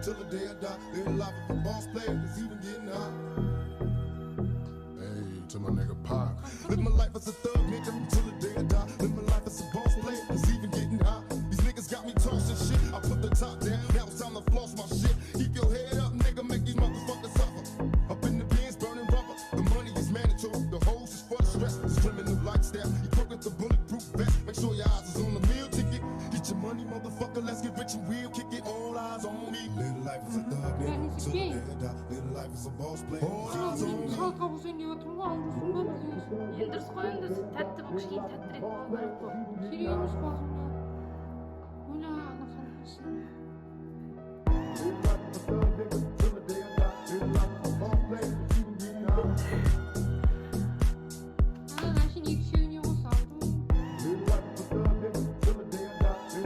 till the day I die. Live a life of a boss player, it's even getting hot. Hey, to my nigga Pac. Live my life as a thug nigga till the day I die. Live my life as a boss player, it's even getting hot. These niggas got me tossing shit. I put the top down, now it's time to floss my shit. Keep your head up, nigga, make these motherfuckers suffer. Up in the bins, burning rubber. The money is mandatory, the hoes is for the stress. It's criminal lifestyle. You cook with the bulletproof vest. Make sure your eyes is on the meal ticket. Get your money, motherfucker, let's get rich and real. Kick it, all eyes on me. Live life as a thug nigga till the day I die. Live life as a boss player. All eyes on me. Салатқа болсаң деп отырмын ғой, аурусың ба білесің. Енді дұрыс қой, енді тәтті бұл кішкене тәттірек болу керек қой. Керек емес басымда.